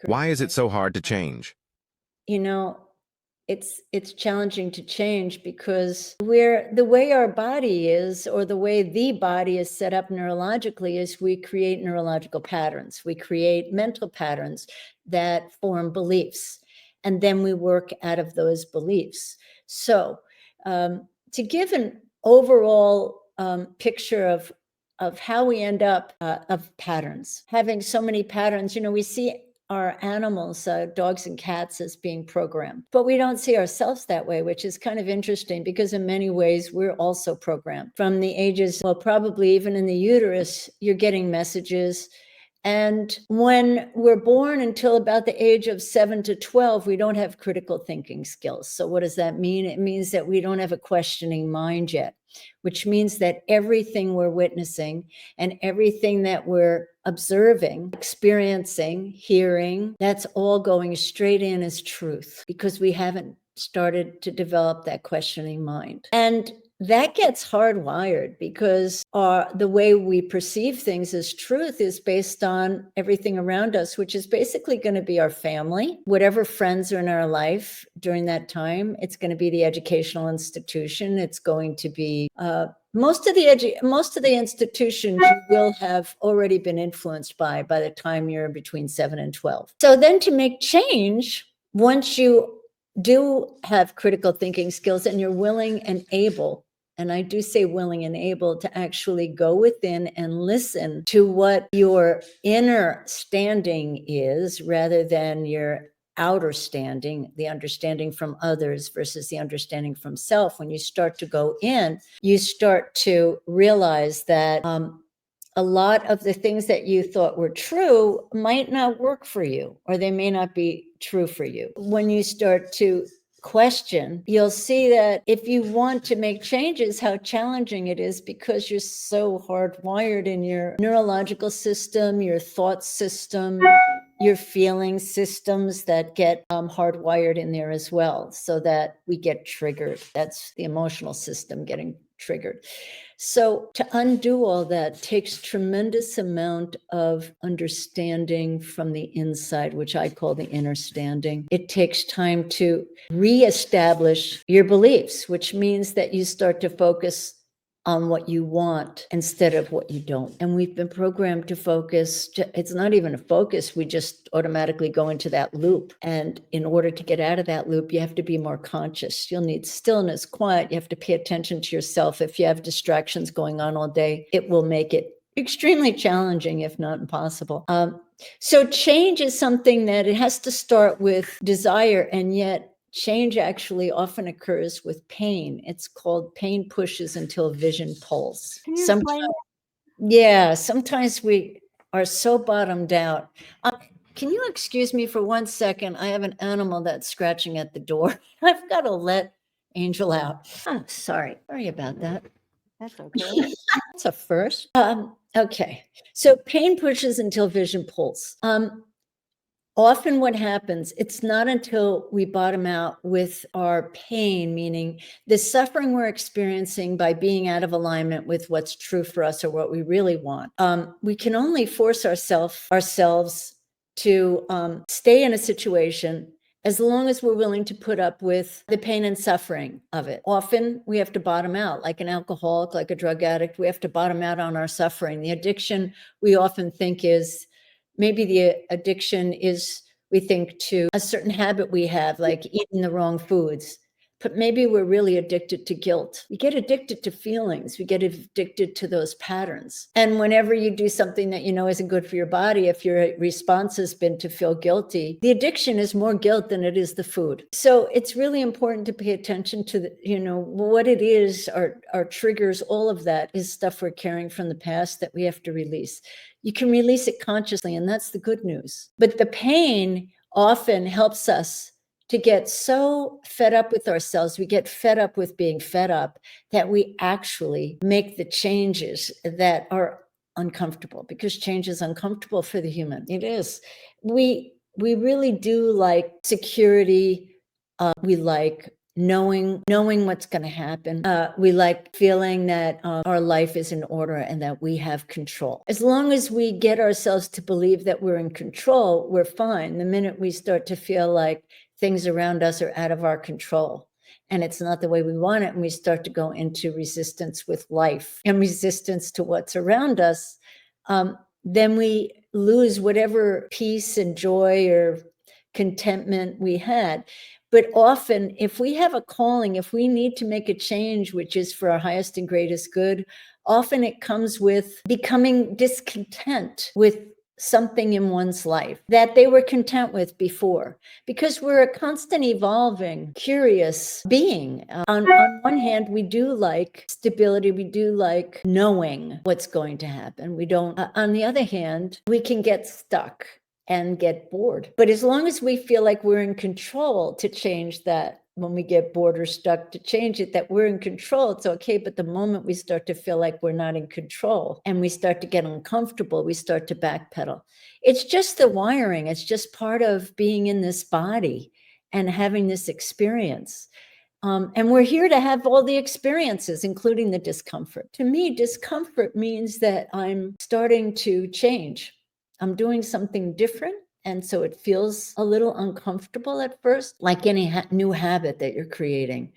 Why is it Correct. so hard to change? You know, it's challenging to change because we're the way our body is, or the way the body is set up neurologically, is we create neurological patterns. We create mental patterns that form beliefs, and then we work out of those beliefs. So, to give an overall picture of how we end up of patterns, having so many patterns, we see our animals, dogs and cats, as being programmed. But we don't see ourselves that way, which is kind of interesting because in many ways we're also programmed. From the ages, well, probably even in the uterus, you're getting messages. And when we're born until about the age of 7 to 12, we don't have critical thinking skills. So what does that mean? It means that we don't have a questioning mind yet, which means that everything we're witnessing and everything that we're observing, experiencing, hearing, that's all going straight in as truth because we haven't started to develop that questioning mind. And that gets hardwired because the way we perceive things as truth is based on everything around us, which is basically going to be our family, whatever friends are in our life during that time. It's going to be the educational institution. It's going to be most of the institutions you will have already been influenced by the time you're between 7 and 12. So then to make change, once you do have critical thinking skills and you're willing and able, and I do say willing and able, to actually go within and listen to what your inner standing is rather than your outer standing, the understanding from others versus the understanding from self. When you start to go in, you start to realize that a lot of the things that you thought were true might not work for you, or they may not be true for you. When you start to question, you'll see that if you want to make changes, how challenging it is because you're so hardwired in your neurological system, your thought system, your feeling systems that get hardwired in there as well, so that we get triggered. That's the emotional system getting triggered. So to undo all that takes tremendous amount of understanding from the inside, which I call the inner standing. It takes time to reestablish your beliefs, which means that you start to focus on what you want instead of what you don't. And we've been programmed to focus. It's not even a focus. We just automatically go into that loop. And in order to get out of that loop, you have to be more conscious. You'll need stillness, quiet. You have to pay attention to yourself. If you have distractions going on all day, it will make it extremely challenging, if not impossible. So change is something that it has to start with desire, and yet change actually often occurs with pain. It's called pain pushes until vision pulls. Can you explain? Yeah, sometimes we are so bottomed out. Can you excuse me for 1 second? I have an animal that's scratching at the door. I've got to let Angel out. Oh, sorry about that. That's okay. That's a first. Okay, so pain pushes until vision pulls. Often what happens, it's not until we bottom out with our pain, meaning the suffering we're experiencing by being out of alignment with what's true for us or what we really want. We can only force ourselves to stay in a situation as long as we're willing to put up with the pain and suffering of it. Often we have to bottom out, like an alcoholic, like a drug addict. We have to bottom out on our suffering. The addiction, we often think, is maybe the addiction is, we think, to a certain habit we have, like eating the wrong foods. But maybe we're really addicted to guilt. We get addicted to feelings. We get addicted to those patterns. And whenever you do something that you know isn't good for your body, if your response has been to feel guilty, the addiction is more guilt than it is the food. So it's really important to pay attention to what it is, our triggers. All of that is stuff we're carrying from the past that we have to release. You can release it consciously, and that's the good news. But the pain often helps us to get so fed up with ourselves. We get fed up with being fed up that we actually make the changes that are uncomfortable, because change is uncomfortable for the human. It is. We really do like security. We like knowing what's going to happen. We like feeling that our life is in order and that we have control. As long as we get ourselves to believe that we're in control, we're fine. The minute we start to feel like things around us are out of our control and it's not the way we want it, and we start to go into resistance with life and resistance to what's around us, then we lose whatever peace and joy or contentment we had. But often, if we have a calling, if we need to make a change, which is for our highest and greatest good, often it comes with becoming discontent with something in one's life that they were content with before, because we're a constant evolving, curious being. On one hand, we do like stability, we do like knowing what's going to happen. We don't, on the other hand, we can get stuck and get bored. But as long as we feel like we're in control to change that, when we get bored or stuck, to change it, that we're in control, it's okay. But the moment we start to feel like we're not in control and we start to get uncomfortable, we start to backpedal. It's just the wiring. It's just part of being in this body and having this experience. And we're here to have all the experiences, including the discomfort. To me, discomfort means that I'm starting to change. I'm doing something different. And so it feels a little uncomfortable at first, like any new habit that you're creating.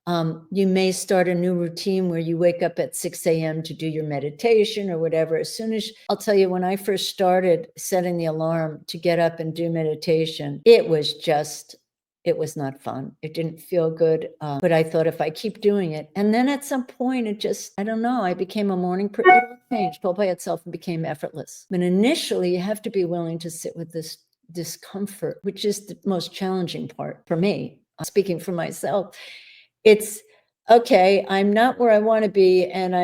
You may start a new routine where you wake up at 6 a.m. to do your meditation or whatever. As soon as, I'll tell you, when I first started setting the alarm to get up and do meditation, it was not fun. It didn't feel good. But I thought, if I keep doing it, and then at some point it just, I don't know, I became a morning person. It all changed all by itself and became effortless. But initially you have to be willing to sit with this discomfort, which is the most challenging part for me. Speaking for myself, it's okay, I'm not where I want to be, and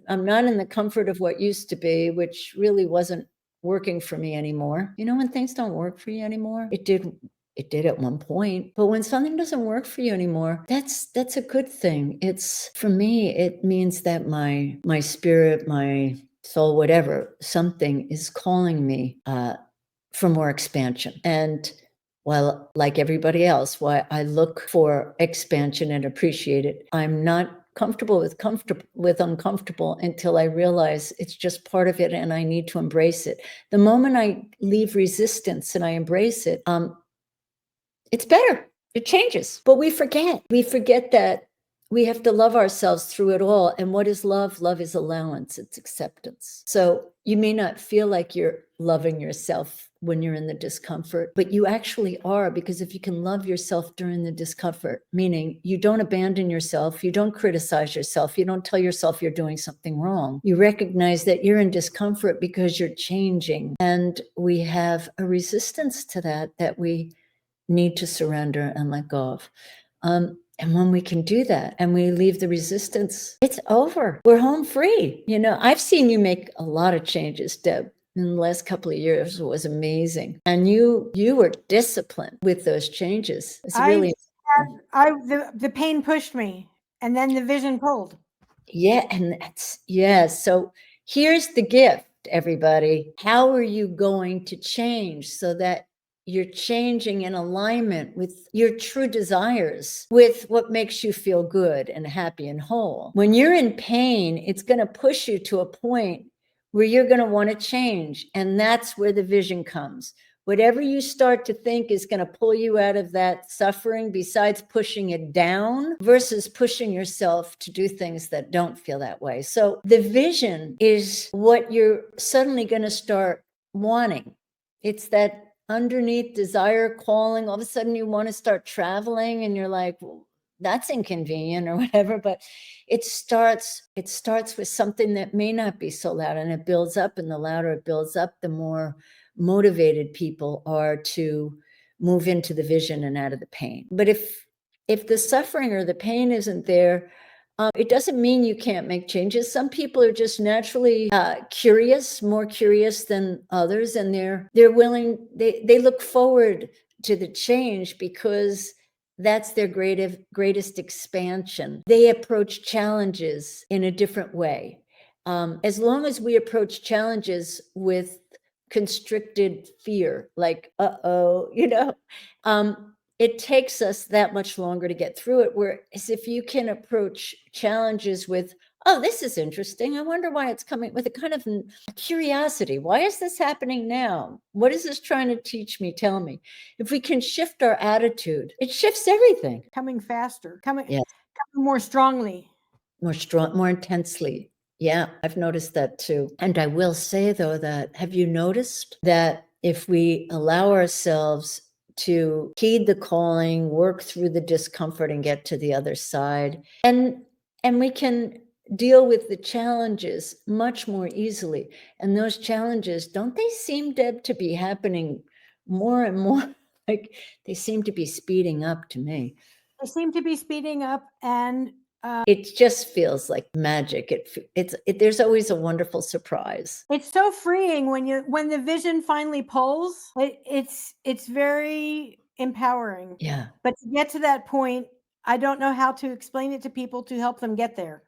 I'm not in the comfort of what used to be, which really wasn't working for me anymore. You know, when things don't work for you anymore, it did at one point, but when something doesn't work for you anymore, that's a good thing. It's, for me, it means that my spirit, my soul, whatever, something is calling me for more expansion. And while, like everybody else, why I look for expansion and appreciate it, I'm not comfortable with uncomfortable until I realize it's just part of it and I need to embrace it. The moment I leave resistance and I embrace it, it's better. It changes. But we forget that we have to love ourselves through it all. And what is love? Love is allowance. It's acceptance. So you may not feel like you're loving yourself when you're in the discomfort, but you actually are, because if you can love yourself during the discomfort, meaning you don't abandon yourself, you don't criticize yourself, you don't tell yourself you're doing something wrong. You recognize that you're in discomfort because you're changing. And we have a resistance to that we need to surrender and let go of. And when we can do that and we leave the resistance, it's over. We're home free. You know, I've seen you make a lot of changes, Deb. In the last couple of years, it was amazing. And you were disciplined with those changes. It's really the pain pushed me, and then the vision pulled. Yeah, and so here's the gift, everybody. How are you going to change so that you're changing in alignment with your true desires, with what makes you feel good and happy and whole? When you're in pain, it's going to push you to a point where you're going to want to change. And that's where the vision comes. Whatever you start to think is going to pull you out of that suffering, besides pushing it down, versus pushing yourself to do things that don't feel that way. So the vision is what you're suddenly going to start wanting. It's that underneath desire calling. All of a sudden you want to start traveling and you're like, well, that's inconvenient or whatever, but it starts with something that may not be so loud, and it builds up, and the louder it builds up, the more motivated people are to move into the vision and out of the pain. But if the suffering or the pain isn't there, it doesn't mean you can't make changes. Some people are just naturally curious, more curious than others, and they're willing. They look forward to the change because that's their greatest expansion. They approach challenges in a different way. As long as we approach challenges with constricted fear, like, you know, it takes us that much longer to get through it. Whereas if you can approach challenges with, oh, this is interesting. I wonder why it's coming with a kind of curiosity. Why is this happening now? What is this trying to teach me? Tell me. If we can shift our attitude, it shifts everything. Coming faster, coming Yes. more strongly. More strong, more intensely. Yeah, I've noticed that too. And I will say though that have you noticed that if we allow ourselves to heed the calling, work through the discomfort and get to the other side, and we can deal with the challenges much more easily. And those challenges, don't they seem to be happening more and more? Like they seem to be speeding up to me. They seem to be speeding up, and It just feels like magic. There's always a wonderful surprise. it's so freeing when the vision finally pulls. It's very empowering. Yeah. But to get to that point, I don't know how to explain it to people to help them get there.